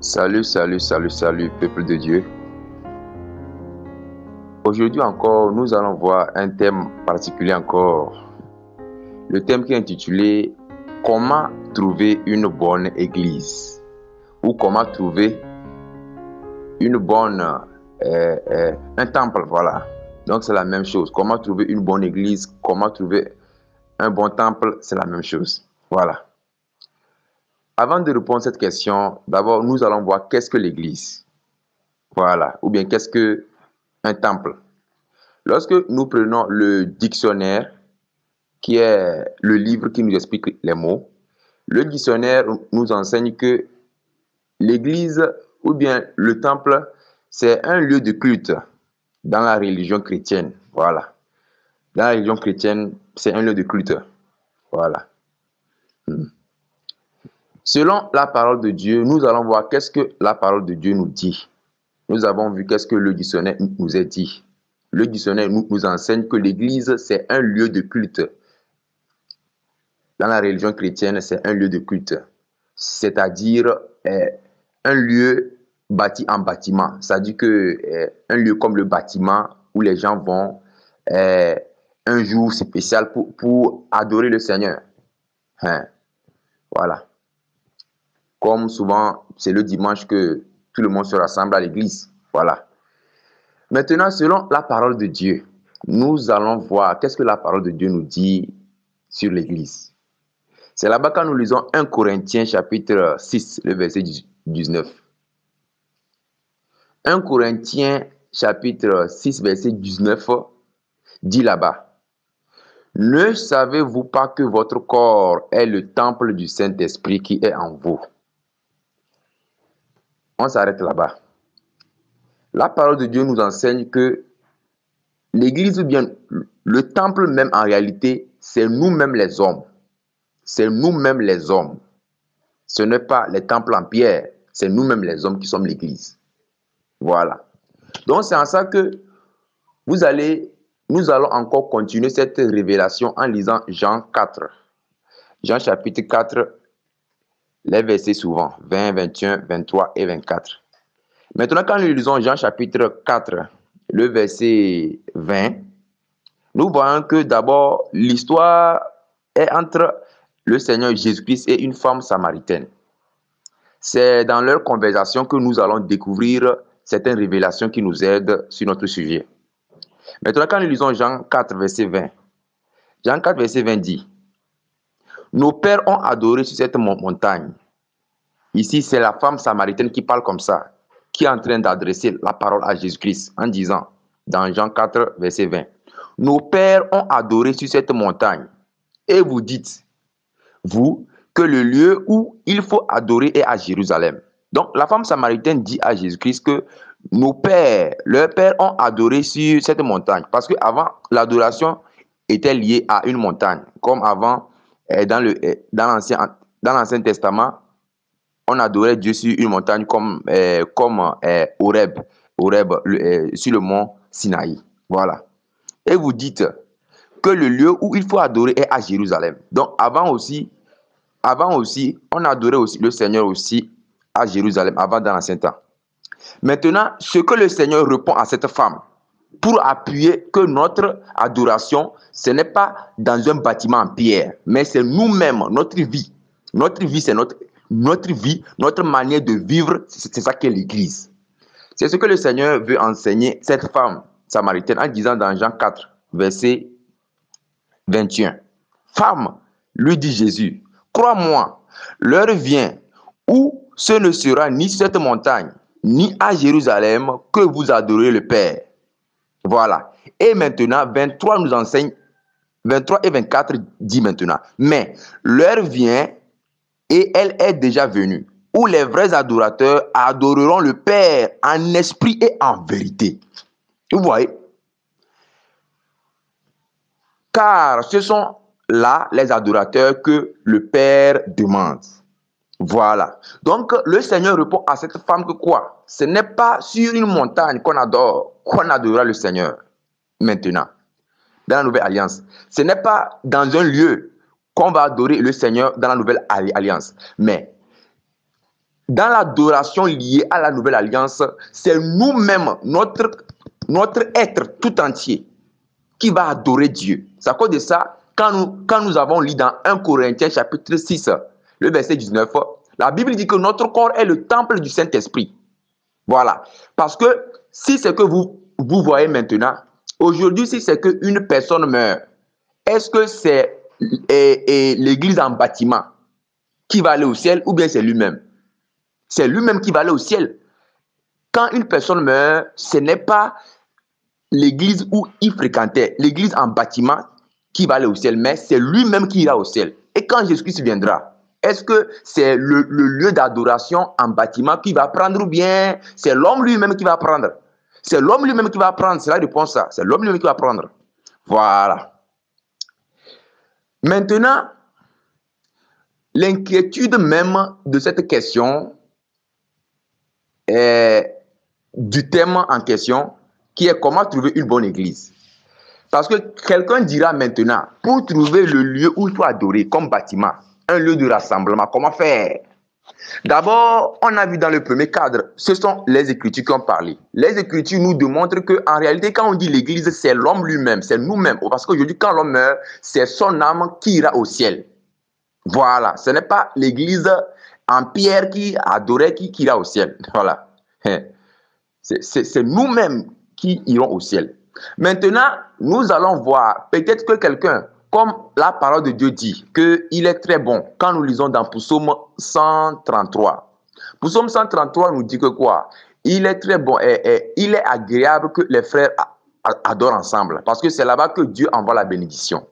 Salut, salut, salut, salut, peuple de Dieu. Aujourd'hui encore, nous allons voir un thème particulier encore. Le thème qui est intitulé « Comment trouver une bonne église ?» ou « Comment trouver une bonne, un temple », voilà. Donc c'est la même chose. Comment trouver une bonne église, comment trouver un bon temple, c'est la même chose. Voilà. Avant de répondre à cette question, d'abord, nous allons voir qu'est-ce que l'église. Voilà. Ou bien qu'est-ce que un temple. Lorsque nous prenons le dictionnaire, qui est le livre qui nous explique les mots, le dictionnaire nous enseigne que l'église ou bien le temple, c'est un lieu de culte dans la religion chrétienne. Voilà. Dans la religion chrétienne, c'est un lieu de culte. Voilà. Selon la parole de Dieu, nous allons voir qu'est-ce que la parole de Dieu nous dit. Nous avons vu qu'est-ce que le dictionnaire nous a dit. Le dictionnaire nous enseigne que l'église, c'est un lieu de culte. Dans la religion chrétienne, c'est un lieu de culte. C'est-à-dire un lieu bâti en bâtiment. C'est-à-dire que un lieu comme le bâtiment où les gens vont un jour spécial pour adorer le Seigneur. Voilà. Comme souvent, c'est le dimanche que tout le monde se rassemble à l'église. Voilà. Maintenant, selon la parole de Dieu, nous allons voir qu'est-ce que la parole de Dieu nous dit sur l'église. C'est là-bas quand nous lisons 1 Corinthiens chapitre 6, le verset 19. 1 Corinthiens chapitre 6, verset 19 dit là-bas: Ne savez-vous pas que votre corps est le temple du Saint-Esprit qui est en vous? On s'arrête là-bas. La parole de Dieu nous enseigne que l'église ou bien le temple même en réalité, c'est nous-mêmes les hommes. C'est nous-mêmes les hommes. Ce n'est pas les temples en pierre, c'est nous-mêmes les hommes qui sommes l'église. Voilà. Donc c'est en ça que nous allons encore continuer cette révélation en lisant Jean 4. Jean chapitre 4, les versets suivants, 20, 21, 23 et 24. Maintenant, quand nous lisons Jean chapitre 4, le verset 20, nous voyons que d'abord, l'histoire est entre le Seigneur Jésus-Christ et une femme samaritaine. C'est dans leur conversation que nous allons découvrir certaines révélations qui nous aident sur notre sujet. Maintenant, quand nous lisons Jean 4, verset 20, Jean 4, verset 20 dit: Nos pères ont adoré sur cette montagne. Ici, c'est la femme samaritaine qui parle comme ça, qui est en train d'adresser la parole à Jésus-Christ en disant, dans Jean 4, verset 20, Nos pères ont adoré sur cette montagne. Et vous dites, vous, que le lieu où il faut adorer est à Jérusalem. Donc, la femme samaritaine dit à Jésus-Christ que nos pères, leurs pères ont adoré sur cette montagne. Parce qu'avant, l'adoration était liée à une montagne. Comme avant, dans l'Ancien Testament, on adorait Dieu sur une montagne comme Horeb, sur le mont Sinaï. Voilà. Et vous dites que le lieu où il faut adorer est à Jérusalem. Donc, avant aussi, on adorait aussi le Seigneur aussi à Jérusalem, avant dans l'Ancien temps. Maintenant, ce que le Seigneur répond à cette femme, pour appuyer que notre adoration, ce n'est pas dans un bâtiment en pierre, mais c'est nous-mêmes, notre vie. Notre vie, c'est notre vie, notre manière de vivre, c'est ça qu'est l'Église. C'est ce que le Seigneur veut enseigner cette femme samaritaine en disant dans Jean 4, verset 21. Femme, lui dit Jésus, crois-moi, l'heure vient où ce ne sera ni sur cette montagne, ni à Jérusalem que vous adorez le Père. Voilà. Et maintenant, 23 nous enseigne, 23 et 24 dit maintenant, mais l'heure vient et elle est déjà venue, où les vrais adorateurs adoreront le Père en esprit et en vérité. Vous voyez? Car ce sont là les adorateurs que le Père demande. Voilà. Donc, le Seigneur répond à cette femme que quoi? Ce n'est pas sur une montagne qu'on adorera le Seigneur. Maintenant, dans la Nouvelle Alliance. Ce n'est pas dans un lieu qu'on va adorer le Seigneur dans la Nouvelle Alliance. Mais dans l'adoration liée à la nouvelle alliance, c'est nous-mêmes, notre être tout entier, qui va adorer Dieu. C'est à cause de ça, quand nous avons lu dans 1 Corinthiens chapitre 6, le verset 19, la Bible dit que notre corps est le temple du Saint-Esprit. Voilà. Parce que si c'est que vous voyez maintenant, aujourd'hui, si c'est qu'une personne meurt, est-ce que c'est l'église en bâtiment qui va aller au ciel ou bien c'est lui-même? C'est lui-même qui va aller au ciel. Quand une personne meurt, ce n'est pas l'église où il fréquentait, l'église en bâtiment qui va aller au ciel, mais c'est lui-même qui ira au ciel. Et quand Jésus-Christ viendra, est-ce que c'est le lieu d'adoration en bâtiment qui va prendre ou bien c'est l'homme lui-même qui va prendre? C'est l'homme lui-même qui va prendre, c'est la réponse ça. C'est l'homme lui-même qui va prendre. Voilà. Maintenant, l'inquiétude même de cette question est du thème en question qui est comment trouver une bonne église. Parce que quelqu'un dira maintenant, pour trouver le lieu où il faut adorer comme bâtiment, un lieu de rassemblement, comment faire? D'abord, on a vu dans le premier cadre, ce sont les Écritures qui ont parlé. Les Écritures nous démontrent qu'en réalité, quand on dit l'église, c'est l'homme lui-même, c'est nous-mêmes. Parce qu'aujourd'hui, quand l'homme meurt, c'est son âme qui ira au ciel. Voilà, ce n'est pas l'église en pierre qui adorait qui ira au ciel. Voilà. C'est nous-mêmes qui irons au ciel. Maintenant, nous allons voir, peut-être que quelqu'un, comme la parole de Dieu dit, qu'il est très bon, quand nous lisons dans Psaume 133. Psaume 133 nous dit que quoi? Il est très bon et il est agréable que les frères adorent ensemble, parce que c'est là-bas que Dieu envoie la bénédiction.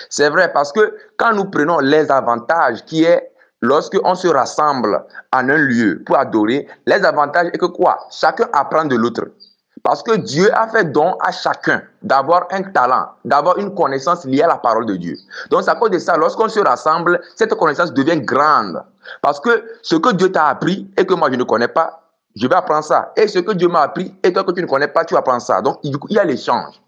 C'est vrai, parce que quand nous prenons les avantages qui est lorsque on se rassemble en un lieu pour adorer, les avantages est que quoi? Chacun apprend de l'autre. Parce que Dieu a fait don à chacun d'avoir un talent, d'avoir une connaissance liée à la parole de Dieu. Donc, c'est à cause de ça, lorsqu'on se rassemble, cette connaissance devient grande. Parce que ce que Dieu t'a appris et que moi je ne connais pas, je vais apprendre ça. Et ce que Dieu m'a appris et toi que tu ne connais pas, tu apprends ça. Donc, il y a l'échange.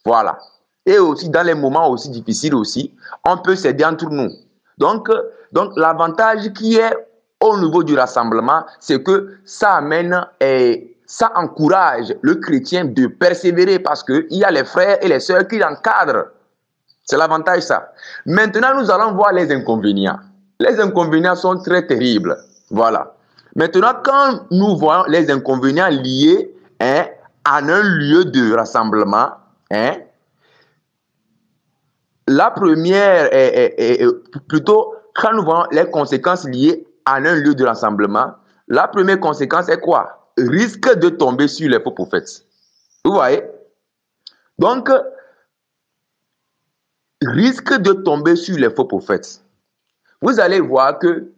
Voilà. Et aussi, dans les moments aussi difficiles aussi, on peut s'aider entre nous. Donc l'avantage qui est au niveau du rassemblement, c'est que ça amène et ça encourage le chrétien de persévérer parce qu'il y a les frères et les sœurs qui l'encadrent. C'est l'avantage ça. Maintenant, nous allons voir les inconvénients. Les inconvénients sont très terribles. Voilà. Maintenant, quand nous voyons les inconvénients liés à un lieu de rassemblement, la première est plutôt quand nous voyons les conséquences liées à un lieu de rassemblement, la première conséquence est quoi? Risque de tomber sur les faux prophètes. Vous voyez? Donc, risque de tomber sur les faux prophètes. Vous allez voir que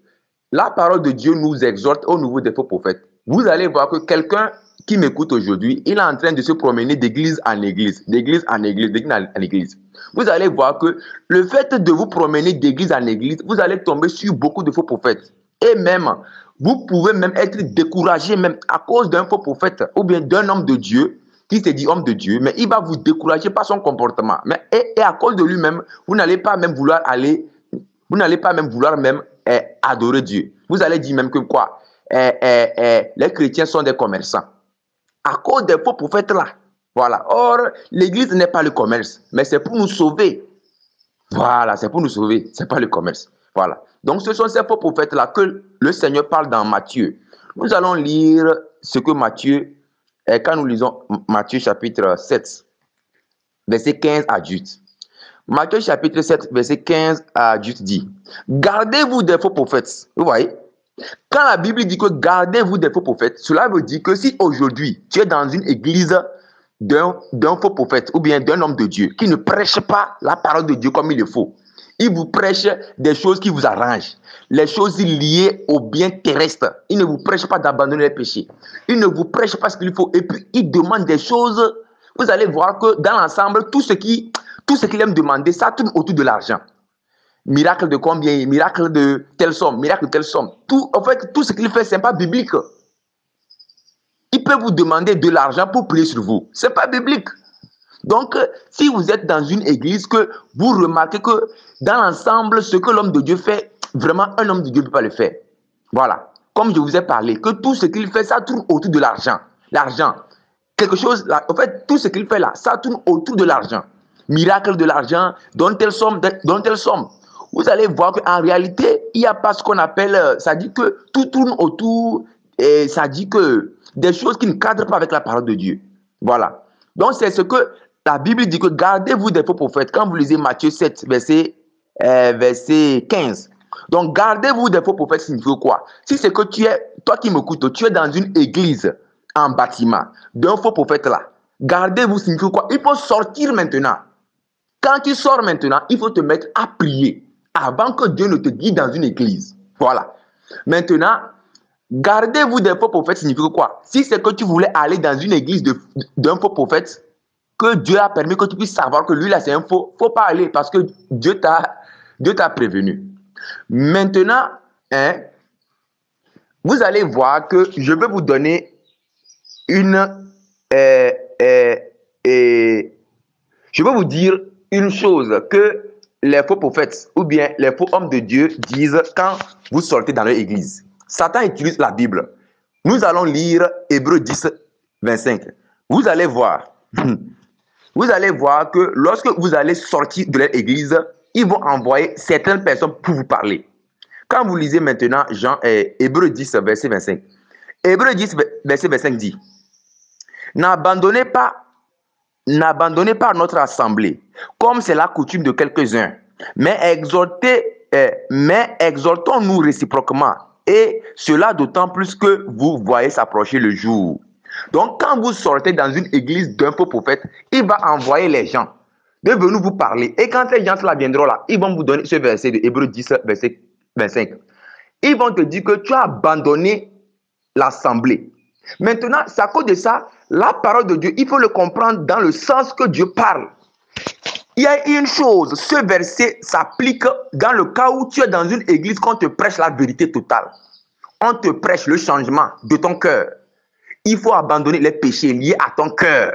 la parole de Dieu nous exhorte au niveau des faux prophètes. Vous allez voir que quelqu'un qui m'écoute aujourd'hui, il est en train de se promener d'église en église, d'église en église, d'église en église. Vous allez voir que le fait de vous promener d'église en église, vous allez tomber sur beaucoup de faux prophètes. Et même, vous pouvez même être découragé même à cause d'un faux prophète ou bien d'un homme de Dieu qui se dit homme de Dieu, mais il va vous décourager par son comportement. Mais, et à cause de lui-même, vous n'allez pas même vouloir aller, vous n'allez pas même vouloir même adorer Dieu. Vous allez dire même que quoi? Les chrétiens sont des commerçants. À cause des faux prophètes là. Voilà. Or, l'église n'est pas le commerce, mais c'est pour nous sauver. Voilà, c'est pour nous sauver. C'est pas le commerce. Voilà. Donc, ce sont ces faux prophètes là que le Seigneur parle dans Matthieu. Nous allons lire ce que Matthieu, quand nous lisons Matthieu chapitre 7, verset 15 à 18. Matthieu chapitre 7, verset 15 à 18 dit, gardez-vous des faux prophètes. Vous voyez? Quand la Bible dit que gardez-vous des faux prophètes, cela veut dire que si aujourd'hui tu es dans une église d'un faux prophète ou bien d'un homme de Dieu qui ne prêche pas la parole de Dieu comme il le faut, il vous prêche des choses qui vous arrangent, les choses liées au bien terrestre. Il ne vous prêche pas d'abandonner les péchés. Il ne vous prêche pas ce qu'il faut. Et puis, il demande des choses. Vous allez voir que dans l'ensemble, tout ce qu'il aime demander, ça tourne autour de l'argent. Miracle de combien? Miracle de telle somme, miracle de telle somme. En fait, tout ce qu'il fait, ce n'est pas biblique. Il peut vous demander de l'argent pour prier sur vous. Ce n'est pas biblique. Donc, si vous êtes dans une église, que vous remarquez que dans l'ensemble, ce que l'homme de Dieu fait, vraiment, un homme de Dieu ne peut pas le faire. Voilà. comme je vous ai parlé, que tout ce qu'il fait, ça tourne autour de l'argent. L'argent. Quelque chose, là, en fait, tout ce qu'il fait là, ça tourne autour de l'argent. Miracle de l'argent, donne telle somme, donne telle somme. Vous allez voir qu'en réalité, il n'y a pas ce qu'on appelle, ça dit que tout tourne autour, et ça dit que des choses qui ne cadrent pas avec la parole de Dieu. Voilà. Donc, c'est ce que la Bible dit, que gardez-vous des faux prophètes. Quand vous lisez Matthieu 7, verset 15. Donc, gardez-vous des faux prophètes signifie quoi? Si c'est que tu es, toi qui m'écoutes, tu es dans une église en bâtiment d'un faux prophète là, gardez-vous signifie quoi? Il faut sortir maintenant. Quand tu sors maintenant, il faut te mettre à prier avant que Dieu ne te guide dans une église. Voilà. Maintenant, gardez-vous des faux prophètes signifie quoi? Si c'est que tu voulais aller dans une église d'un faux prophète, que Dieu a permis que tu puisses savoir que lui là c'est un faux, faut pas aller parce que Dieu t'a prévenu. Maintenant, hein, vous allez voir que je vais vous donner je vais vous dire une chose que les faux prophètes ou bien les faux hommes de Dieu disent quand vous sortez dans leur église. Satan utilise la Bible. Nous allons lire Hébreux 10, 25. Vous allez voir. Vous allez voir que lorsque vous allez sortir de leur église, ils vont envoyer certaines personnes pour vous parler. Quand vous lisez maintenant Hébreux 10, verset 25. Hébreux 10, verset 25 dit: N'abandonnez pas notre assemblée, comme c'est la coutume de quelques-uns, mais exhortons-nous réciproquement, et cela d'autant plus que vous voyez s'approcher le jour. Donc, quand vous sortez dans une église d'un faux prophète, il va envoyer les gens de venir vous parler. Et quand ces gens-là viendront là, ils vont vous donner ce verset de Hébreux 10, verset 25. Ils vont te dire que tu as abandonné l'assemblée. Maintenant, c'est à cause de ça, la parole de Dieu, il faut le comprendre dans le sens que Dieu parle. Il y a une chose, ce verset s'applique dans le cas où tu es dans une église qu'on te prêche la vérité totale. On te prêche le changement de ton cœur. Il faut abandonner les péchés liés à ton cœur.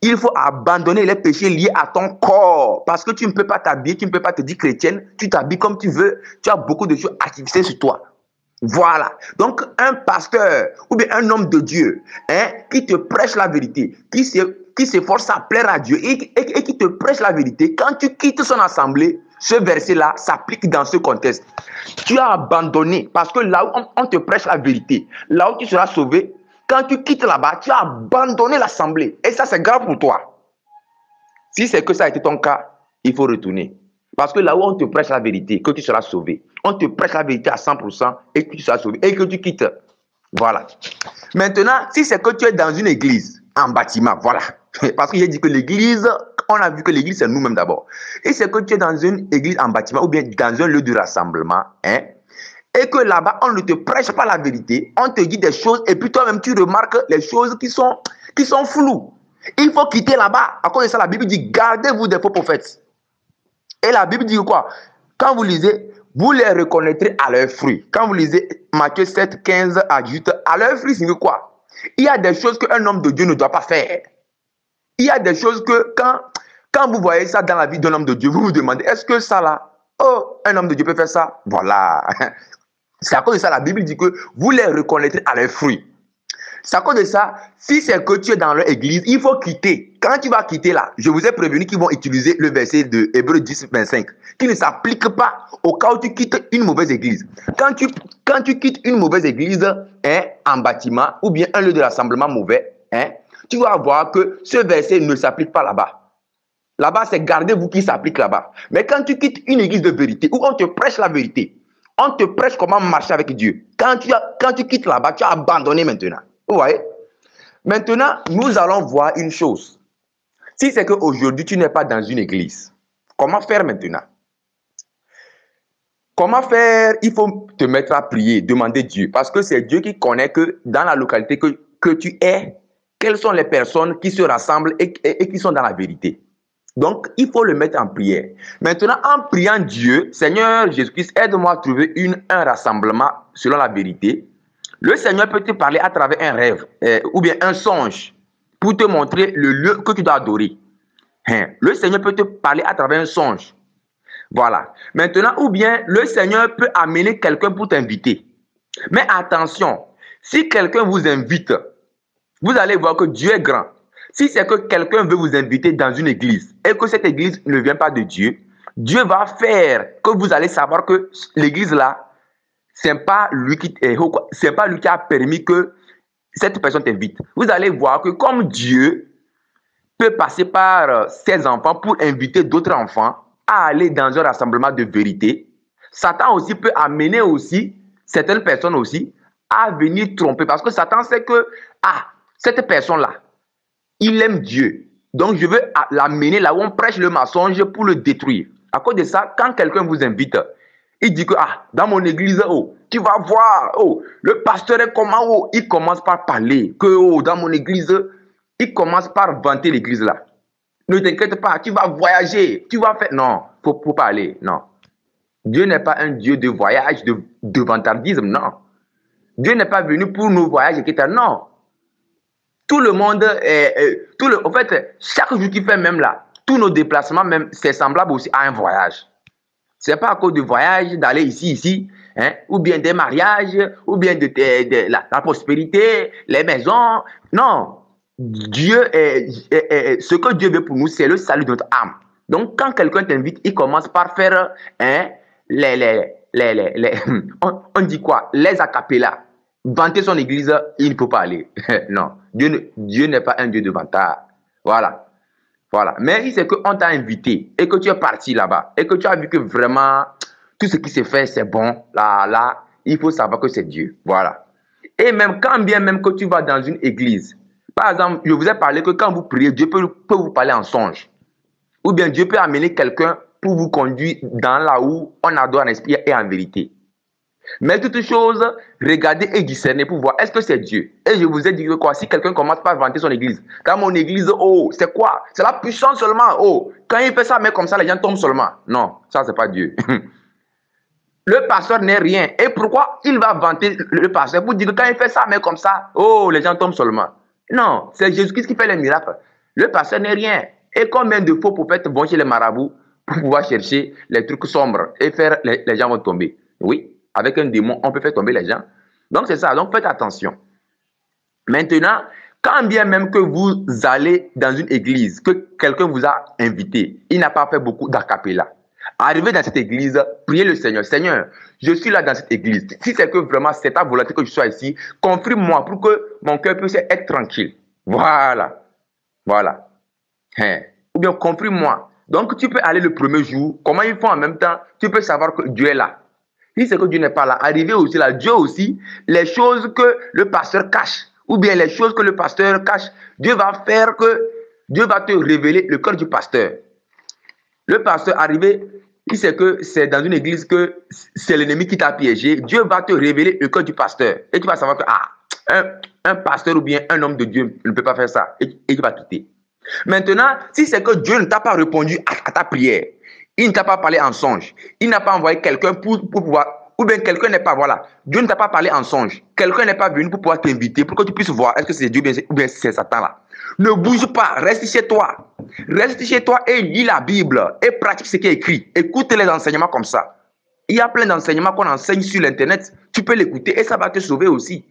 Il faut abandonner les péchés liés à ton corps. Parce que tu ne peux pas t'habiller, tu ne peux pas te dire chrétienne, tu t'habilles comme tu veux, tu as beaucoup de choses activées sur toi. Voilà. Donc, un pasteur ou bien un homme de Dieu qui te prêche la vérité, qui s'efforce à plaire à Dieu et qui te prêche la vérité, quand tu quittes son assemblée, ce verset-là s'applique dans ce contexte. Tu as abandonné, parce que là où on te prêche la vérité, là où tu seras sauvé, quand tu quittes là-bas, tu as abandonné l'assemblée. Et ça, c'est grave pour toi. Si c'est que ça a été ton cas, il faut retourner. Parce que là où on te prêche la vérité, que tu seras sauvé, on te prêche la vérité à 100% et que tu seras sauvé et que tu quittes. Voilà. Maintenant, si c'est que tu es dans une église, en bâtiment, voilà. Parce que j'ai dit que l'église, on a vu que l'église, c'est nous-mêmes d'abord. Et c'est que tu es dans une église en bâtiment ou bien dans un lieu de rassemblement, et que là-bas, on ne te prêche pas la vérité, on te dit des choses, et puis toi-même, tu remarques les choses qui sont floues. Il faut quitter là-bas. À cause de ça, la Bible dit, gardez-vous des faux prophètes. Et la Bible dit quoi? Quand vous lisez, vous les reconnaîtrez à leurs fruits. Quand vous lisez Matthieu 7, 15 à 18, à leurs fruits, c'est quoi? Il y a des choses qu'un homme de Dieu ne doit pas faire. Il y a des choses que quand vous voyez ça dans la vie d'un homme de Dieu, vous vous demandez, est-ce que ça là, oh, un homme de Dieu peut faire ça? Voilà. C'est à cause de ça, la Bible dit que vous les reconnaîtrez à leurs fruits. C'est à cause de ça, si c'est que tu es dans leur église, il faut quitter. Quand tu vas quitter là, je vous ai prévenu qu'ils vont utiliser le verset de Hébreux 10, 25, qui ne s'applique pas au cas où tu quittes une mauvaise église. Quand tu quittes une mauvaise église en bâtiment ou bien un lieu de rassemblement mauvais, tu vas voir que ce verset ne s'applique pas là-bas. Là-bas, c'est gardez-vous qui s'applique là-bas. Mais quand tu quittes une église de vérité où on te prêche la vérité, on te prêche comment marcher avec Dieu. Quand tu quittes là-bas, tu as abandonné maintenant. Vous voyez? Maintenant, nous allons voir une chose. Si c'est qu'aujourd'hui, tu n'es pas dans une église, comment faire maintenant? Comment faire? Il faut te mettre à prier, demander Dieu. Parce que c'est Dieu qui connaît que dans la localité que tu es, quelles sont les personnes qui se rassemblent et qui sont dans la vérité. Donc, il faut le mettre en prière. Maintenant, en priant Dieu, Seigneur Jésus-Christ, aide-moi à trouver un rassemblement selon la vérité. Le Seigneur peut te parler à travers un rêve ou bien un songe pour te montrer le lieu que tu dois adorer. Le Seigneur peut te parler à travers un songe. Voilà. Maintenant, ou bien le Seigneur peut amener quelqu'un pour t'inviter. Mais attention, si quelqu'un vous invite, vous allez voir que Dieu est grand. Si c'est que quelqu'un veut vous inviter dans une église et que cette église ne vient pas de Dieu, Dieu va faire que vous allez savoir que l'église là, c'est pas lui qui a permis que cette personne t'invite. Vous allez voir que comme Dieu peut passer par ses enfants pour inviter d'autres enfants à aller dans un rassemblement de vérité, Satan aussi peut amener aussi certaines personnes aussi à venir tromper. Parce que Satan sait que, cette personne-là, il aime Dieu. Donc, je veux l'amener là où on prêche le mensonge pour le détruire. À cause de ça, quand quelqu'un vous invite, il dit que, dans mon église, tu vas voir, le pasteur est comment, il commence par parler, que, dans mon église, il commence par vanter l'église là. Ne t'inquiète pas, tu vas voyager, tu vas faire... Non, faut pas aller, non. Dieu n'est pas un Dieu de voyage, de vantardisme, non. Dieu n'est pas venu pour nos voyages, etc. Non. Tout le monde, en fait, chaque jour qu'il fait même là, tous nos déplacements, même, c'est semblable aussi à un voyage. Ce n'est pas à cause du voyage, d'aller ici, hein, ou bien des mariages, ou bien de la prospérité, les maisons. Non. Dieu ce que Dieu veut pour nous, c'est le salut de notre âme. Donc, quand quelqu'un t'invite, il commence par faire on dit quoi? Les acapellas. Vanter son église, il ne peut pas aller. Non, Dieu n'est pas un Dieu de vantard. Voilà. Voilà. Mais il sait qu'on t'a invité et que tu es parti là-bas et que tu as vu que vraiment tout ce qui s'est fait, c'est bon. Là, il faut savoir que c'est Dieu. Voilà. Et même quand bien même que tu vas dans une église, par exemple, je vous ai parlé que quand vous priez, Dieu peut vous parler en songe. Ou bien Dieu peut amener quelqu'un pour vous conduire dans là où on adore en esprit et en vérité. Mais toute chose, regardez et discernez pour voir est-ce que c'est Dieu. Et je vous ai dit que quoi, si quelqu'un commence par vanter son église, dans mon église, c'est quoi? C'est la puissance seulement. Quand il fait ça, mais comme ça, les gens tombent seulement. Non, ça, c'est pas Dieu. Le pasteur n'est rien. Et pourquoi il va vanter le pasteur pour dire que quand il fait ça, mais comme ça, les gens tombent seulement. Non, c'est Jésus-Christ qui fait les miracles. Le pasteur n'est rien. Et combien de faux prophètes vont chez les marabouts pour pouvoir chercher les trucs sombres et faire les gens vont tomber. Oui, avec un démon, on peut faire tomber les gens. Donc c'est ça, donc faites attention. Maintenant, quand bien même que vous allez dans une église, que quelqu'un vous a invité, il n'a pas fait beaucoup d'acapella. Arrivez dans cette église, priez le Seigneur. Seigneur, je suis là dans cette église. Si c'est que vraiment c'est ta volonté que je sois ici, confirme-moi pour que mon cœur puisse être tranquille. Voilà. Voilà. Ou bien confirme-moi. Donc tu peux aller le premier jour. Comment ils font en même temps? Tu peux savoir que Dieu est là. Si c'est que Dieu n'est pas là, arrivez aussi là. Dieu aussi, les choses que le pasteur cache, ou bien les choses que le pasteur cache, Dieu va faire que Dieu va te révéler le cœur du pasteur. Le pasteur arrivé, il sait que c'est dans une église que c'est l'ennemi qui t'a piégé. Dieu va te révéler le cœur du pasteur. Et tu vas savoir que un pasteur ou bien un homme de Dieu ne peut pas faire ça. Et tu vas quitter. Maintenant, si c'est que Dieu ne t'a pas répondu à ta prière, il ne t'a pas parlé en songe, il n'a pas envoyé quelqu'un pour pouvoir, ou bien quelqu'un n'est pas, voilà, Dieu ne t'a pas parlé en songe, quelqu'un n'est pas venu pour pouvoir t'inviter, pour que tu puisses voir est-ce que c'est Dieu ou bien c'est Satan là. Ne bouge pas, reste chez toi. Reste chez toi et lis la Bible et pratique ce qui est écrit. Écoute les enseignements comme ça. Il y a plein d'enseignements qu'on enseigne sur l'internet, tu peux l'écouter et ça va te sauver aussi.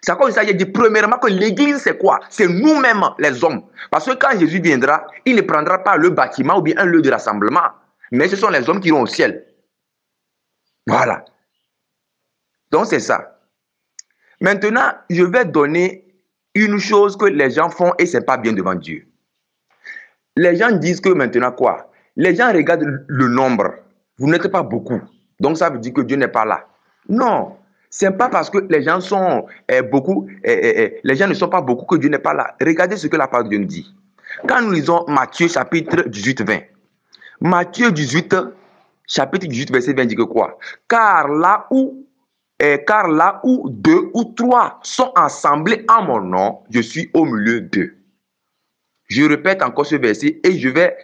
C'est comme ça, j'ai dit premièrement que l'église c'est quoi? C'est nous-mêmes les hommes. Parce que quand Jésus viendra, il ne prendra pas le bâtiment ou bien un lieu de rassemblement. Mais ce sont les hommes qui iront au ciel. Voilà. Donc c'est ça. Maintenant, je vais donner une chose que les gens font et ce n'est pas bien devant Dieu. Les gens disent que maintenant quoi? Les gens regardent le nombre. Vous n'êtes pas beaucoup. Donc ça veut dire que Dieu n'est pas là. Non. Ce n'est pas parce que les gens sont beaucoup, les gens ne sont pas beaucoup que Dieu n'est pas là. Regardez ce que la parole de Dieu nous dit. Quand nous lisons Matthieu chapitre 18-20. Matthieu 18, chapitre 18, verset 20 dit que quoi? Car là où 2 ou 3 sont assemblés en mon nom, je suis au milieu d'eux. Je répète encore ce verset et je vais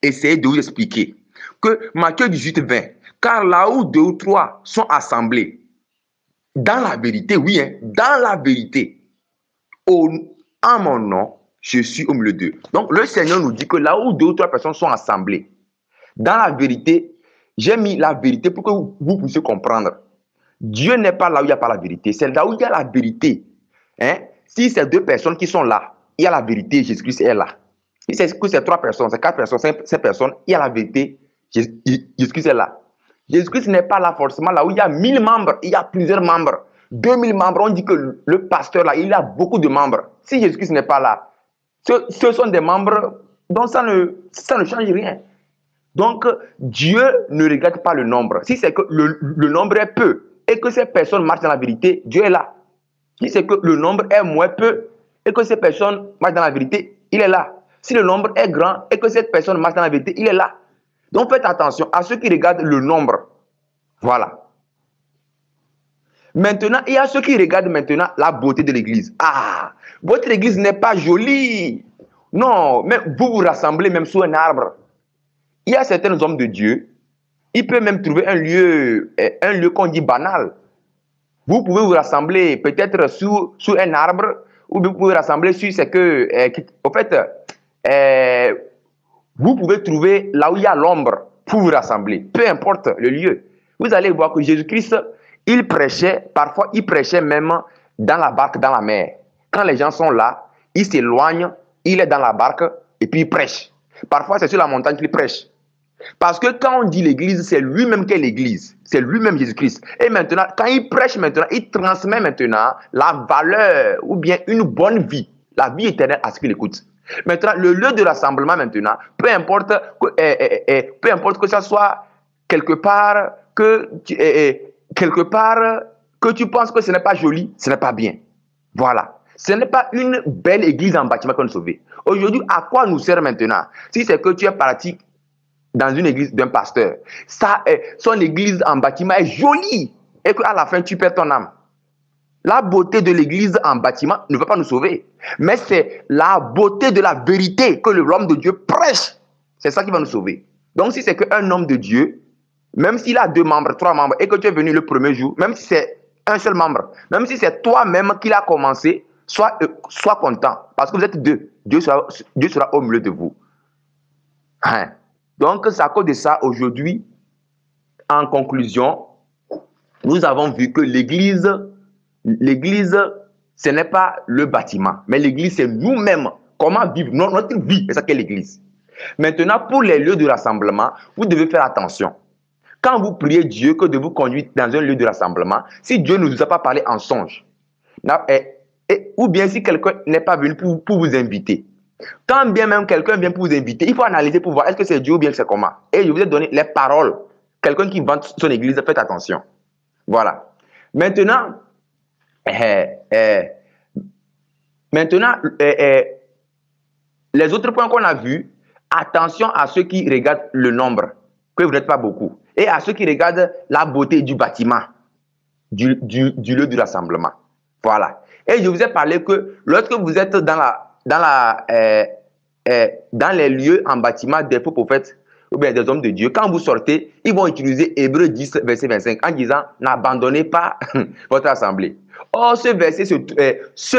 essayer de vous expliquer. Que Matthieu 18, 20. Car là où 2 ou 3 sont assemblés, dans la vérité, oui, dans la vérité, en mon nom, je suis au milieu d'eux. Donc, le Seigneur nous dit que là où 2 ou 3 personnes sont assemblées, dans la vérité, j'ai mis la vérité pour que vous puissiez comprendre. Dieu n'est pas là où il n'y a pas la vérité. C'est là où il y a la vérité. Hein? Si c'est deux personnes qui sont là, il y a la vérité, Jésus-Christ est là. Si c'est que c'est trois personnes, c'est quatre personnes, cinq personnes, il y a la vérité, Jésus-Christ est là. Jésus-Christ n'est pas là forcément là où il y a 1000 membres, il y a plusieurs membres. 2000 membres, on dit que le pasteur là, il a beaucoup de membres. Si Jésus-Christ n'est pas là, ce sont des membres dont ça ne change rien. Donc, Dieu ne regarde pas le nombre. Si c'est que le nombre est peu et que ces personnes marchent dans la vérité, Dieu est là. Si c'est que le nombre est moins peu et que ces personnes marchent dans la vérité, il est là. Si le nombre est grand et que cette personne marche dans la vérité, il est là. Donc, faites attention à ceux qui regardent le nombre. Voilà. Maintenant, il y a ceux qui regardent maintenant la beauté de l'église. Ah, votre église n'est pas jolie. Non, même vous vous rassemblez même sous un arbre. Il y a certains hommes de Dieu, ils peuvent même trouver un lieu qu'on dit banal. Vous pouvez vous rassembler peut-être sous un arbre, ou vous pouvez vous rassembler sur ce que, en fait, vous pouvez trouver là où il y a l'ombre pour vous rassembler, peu importe le lieu. Vous allez voir que Jésus-Christ, il prêchait, parfois il prêchait même dans la barque, dans la mer. Quand les gens sont là, il s'éloigne, il est dans la barque et puis il prêche. Parfois c'est sur la montagne qu'il prêche. Parce que quand on dit l'église, c'est lui-même qui est l'église. C'est lui-même Jésus-Christ. Et maintenant, quand il prêche maintenant, il transmet maintenant la valeur ou bien une bonne vie, la vie éternelle à ce qu'il écoute. Maintenant, le lieu de rassemblement maintenant, peu importe que ça soit quelque part que tu penses que ce n'est pas joli, ce n'est pas bien. Voilà. Ce n'est pas une belle église en bâtiment qu'on a sauvé. Aujourd'hui, à quoi nous sert maintenant? Si c'est que tu es parti dans une église d'un pasteur, son église en bâtiment est jolie et qu'à la fin, tu perds ton âme. La beauté de l'église en bâtiment ne va pas nous sauver. Mais c'est la beauté de la vérité que l'homme de Dieu prêche. C'est ça qui va nous sauver. Donc, si c'est qu'un homme de Dieu, même s'il a 2 membres, 3 membres, et que tu es venu le premier jour, même si c'est un seul membre, même si c'est toi-même qui l'a commencé, sois content. Parce que vous êtes 2. Dieu sera au milieu de vous. Hein? Donc, c'est à cause de ça, aujourd'hui, en conclusion, nous avons vu que l'église, ce n'est pas le bâtiment, mais l'église, c'est nous-mêmes. Comment vivre notre vie, c'est ça qu'est l'église. Maintenant, pour les lieux de rassemblement, vous devez faire attention. Quand vous priez Dieu que de vous conduire dans un lieu de rassemblement, si Dieu ne vous a pas parlé en songe, ou bien si quelqu'un n'est pas venu pour vous inviter, quand bien même quelqu'un vient pour vous inviter, il faut analyser pour voir est-ce que c'est Dieu ou bien c'est comment. Et je vous ai donné les paroles. Quelqu'un qui vante son église, faites attention. Voilà. Maintenant, les autres points qu'on a vus, attention à ceux qui regardent le nombre, que vous n'êtes pas beaucoup, et à ceux qui regardent la beauté du bâtiment, du lieu du rassemblement. Voilà. Et je vous ai parlé que lorsque vous êtes dans les lieux en bâtiment des faux prophètes ou bien des hommes de Dieu, quand vous sortez, ils vont utiliser Hébreux 10, verset 25, en disant « N'abandonnez pas votre assemblée ». Or, ce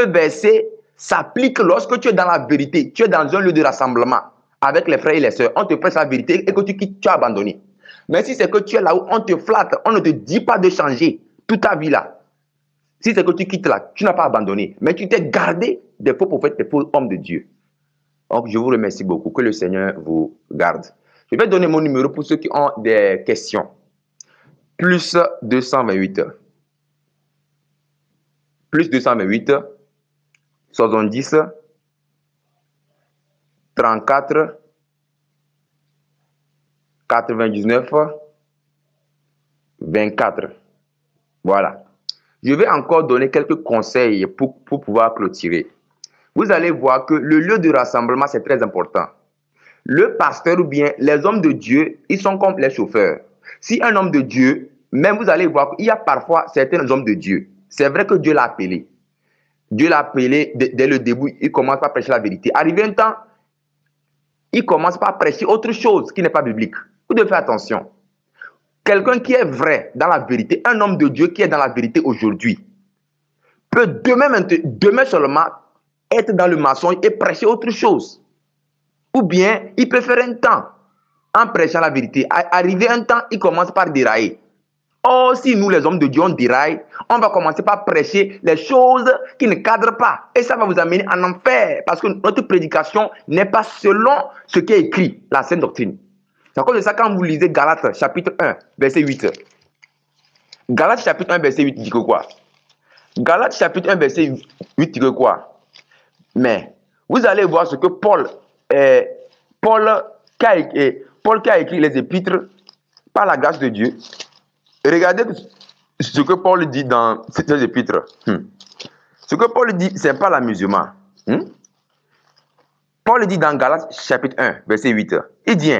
verset s'applique lorsque tu es dans la vérité, tu es dans un lieu de rassemblement avec les frères et les sœurs, on te prête la vérité et que tu quittes, tu as abandonné. Mais si c'est que tu es là où on te flatte, on ne te dit pas de changer toute ta vie là. Si c'est que tu quittes là, tu n'as pas abandonné, mais tu t'es gardé des faux prophètes, des faux hommes de Dieu. Donc, je vous remercie beaucoup. Que le Seigneur vous garde. Je vais donner mon numéro pour ceux qui ont des questions. Plus 228. Plus 228. 70. 34. 99. 24. Voilà. Je vais encore donner quelques conseils pour pouvoir clôturer. Vous allez voir que le lieu de rassemblement, c'est très important. Le pasteur ou bien les hommes de Dieu, ils sont comme les chauffeurs. Si un homme de Dieu, même vous allez voir qu'il y a parfois certains hommes de Dieu. C'est vrai que Dieu l'a appelé. Dieu l'a appelé dès le début, il commence par prêcher la vérité. Arrivé un temps, il commence par prêcher autre chose qui n'est pas biblique. Vous devez faire attention. Quelqu'un qui est vrai dans la vérité, un homme de Dieu qui est dans la vérité aujourd'hui, peut demain seulement être dans le mensonge et prêcher autre chose. Ou bien, il peut faire un temps en prêchant la vérité. Arrivé un temps, il commence par dérailler. Or, si nous, les hommes de Dieu, on déraille, on va commencer par prêcher les choses qui ne cadrent pas. Et ça va vous amener en enfer. Parce que notre prédication n'est pas selon ce qui est écrit, la sainte doctrine. C'est à cause de ça, quand vous lisez Galates, chapitre 1, verset 8. Galates, chapitre 1, verset 8, dit que quoi? Galates, chapitre 1, verset 8, dit que quoi? Mais, vous allez voir ce que Paul qui a écrit les épîtres par la grâce de Dieu. Regardez ce que Paul dit dans ces épîtres. Ce que Paul dit, ce n'est pas l'amusement. Paul dit dans Galates chapitre 1, verset 8. Il dit,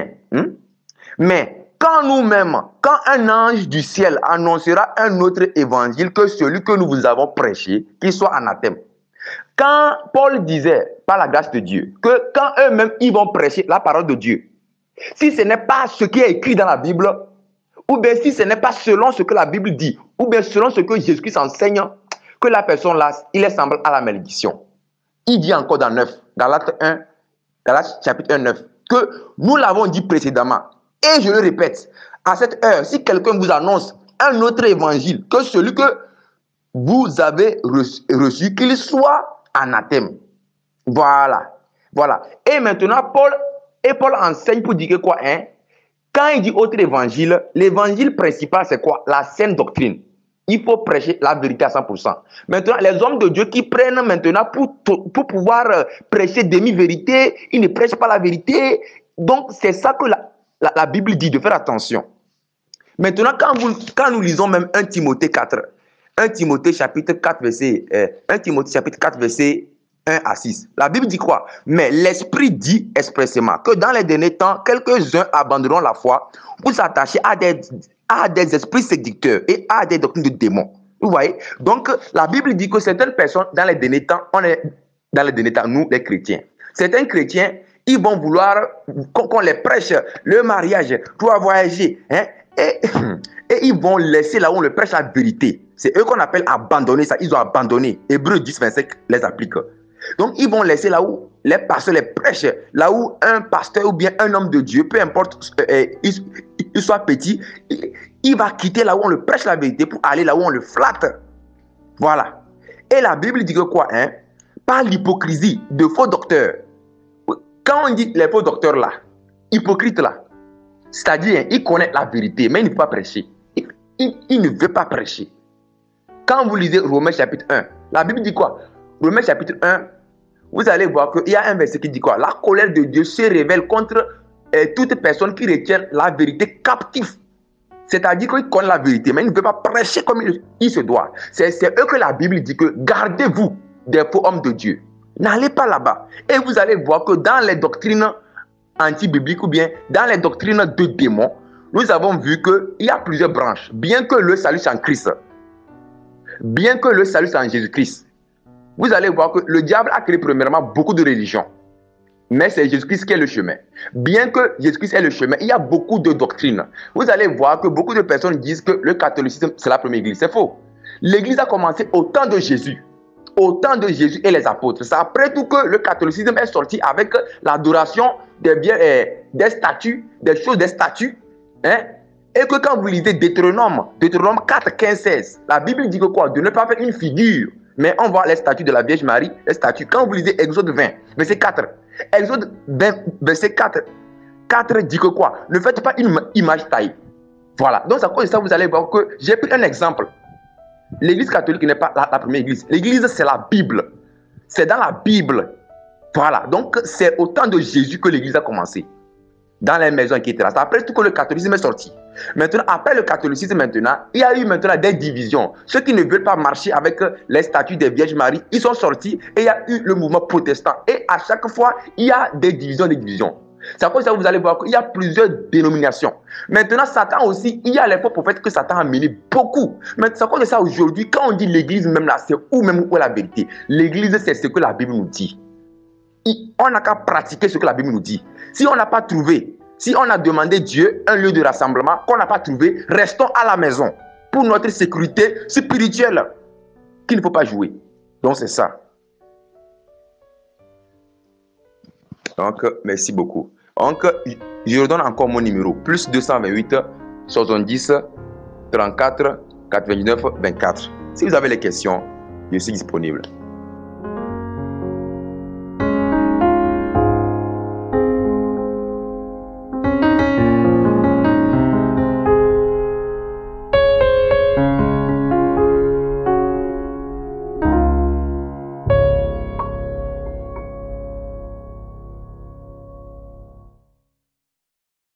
mais quand nous-mêmes, quand un ange du ciel annoncera un autre évangile que celui que nous vous avons prêché, qu'il soit anathème. Quand Paul disait, par la grâce de Dieu, que quand eux-mêmes ils vont prêcher la parole de Dieu, si ce n'est pas ce qui est écrit dans la Bible, ou bien si ce n'est pas selon ce que la Bible dit, ou bien selon ce que Jésus-Christ enseigne, que la personne là, il est semblable à la malédiction. Il dit encore dans 9, Galates chapitre 1, 9, que nous l'avons dit précédemment, et je le répète, à cette heure, si quelqu'un vous annonce un autre évangile que celui que vous avez reçu, qu'il soit anathème. Voilà. Voilà. Et maintenant, Paul enseigne pour dire que quoi, quand il dit autre évangile, l'évangile principal, c'est quoi? La saine doctrine. Il faut prêcher la vérité à 100%. Maintenant, les hommes de Dieu qui prennent maintenant pour pouvoir prêcher demi-vérité, ils ne prêchent pas la vérité. Donc, c'est ça que la Bible dit, de faire attention. Maintenant, quand nous lisons même 1 Timothée 4, 1 Timothée chapitre 4, verset 1 à 6. La Bible dit quoi? Mais l'Esprit dit expressément que dans les derniers temps, quelques-uns abandonneront la foi pour s'attacher à des esprits séducteurs et à des doctrines de démons. Vous voyez? Donc, la Bible dit que certaines personnes, dans les derniers temps, nous, les chrétiens, certains chrétiens, ils vont vouloir qu'on les prêche le mariage, toi voyager, et ils vont laisser là où on le prêche la vérité. C'est eux qu'on appelle abandonner ça. Ils ont abandonné. Hébreux 10, 25 les applique. Donc, ils vont laisser là où les pasteurs les prêchent, là où un pasteur ou bien un homme de Dieu, peu importe, il soit petit, il va quitter là où on le prêche la vérité pour aller là où on le flatte. Voilà. Et la Bible dit que quoi, par l'hypocrisie de faux docteurs. Quand on dit les faux docteurs là, hypocrites là, c'est-à-dire, il connaît la vérité, mais il ne veut pas prêcher. Il ne veut pas prêcher. Quand vous lisez Romains chapitre 1, la Bible dit quoi? Romains chapitre 1, vous allez voir qu'il y a un verset qui dit quoi? La colère de Dieu se révèle contre toute personne qui retient la vérité captive. C'est-à-dire qu'il connaît la vérité, mais il ne veut pas prêcher comme il se doit. C'est eux que la Bible dit que gardez-vous des faux hommes de Dieu. N'allez pas là-bas. Et vous allez voir que dans les doctrines anti-bibliques ou bien dans les doctrines de démons, nous avons vu qu'il y a plusieurs branches. Bien que le salut soit en Christ, bien que le salut soit en Jésus-Christ, vous allez voir que le diable a créé premièrement beaucoup de religions. Mais c'est Jésus-Christ qui est le chemin. Bien que Jésus-Christ est le chemin, il y a beaucoup de doctrines. Vous allez voir que beaucoup de personnes disent que le catholicisme, c'est la première église. C'est faux. L'église a commencé au temps de Jésus. Au temps de Jésus et les apôtres. C'est après tout que le catholicisme est sorti avec l'adoration des statues, des choses des statues. Et que quand vous lisez Deutéronome 4, 15, 16, la Bible dit que quoi? De ne pas faire une figure. Mais on voit les statues de la Vierge Marie, les statues. Quand vous lisez Exode 20, verset 4, Exode 20, verset 4 dit que quoi? Ne faites pas une image taillée. Voilà. Donc, à cause de ça, vous allez voir que j'ai pris un exemple. L'église catholique n'est pas la première église. L'église, c'est la Bible. C'est dans la Bible. Voilà. Donc, c'est au temps de Jésus que l'église a commencé. Dans les maisons, etc. C'est après tout que le catholicisme est sorti. Maintenant, après le catholicisme, il y a eu maintenant des divisions. Ceux qui ne veulent pas marcher avec les statues des Vierges Marie, ils sont sortis et il y a eu le mouvement protestant. Et à chaque fois, il y a des divisions, C'est à cause de ça que vous allez voir qu'il y a plusieurs dénominations. Maintenant, Satan aussi, il y a les faux prophètes que Satan a mené beaucoup. Mais c'est à cause de ça aujourd'hui, quand on dit l'église même là, c'est où est la vérité? L'église, c'est ce que la Bible nous dit. On n'a qu'à pratiquer ce que la Bible nous dit. Si on n'a pas trouvé, si on a demandé Dieu un lieu de rassemblement qu'on n'a pas trouvé, restons à la maison pour notre sécurité spirituelle qu'il ne faut pas jouer. Donc c'est ça. Donc merci beaucoup. Donc je redonne encore mon numéro, plus 228 70 34 99 24. Si vous avez les questions, je suis disponible.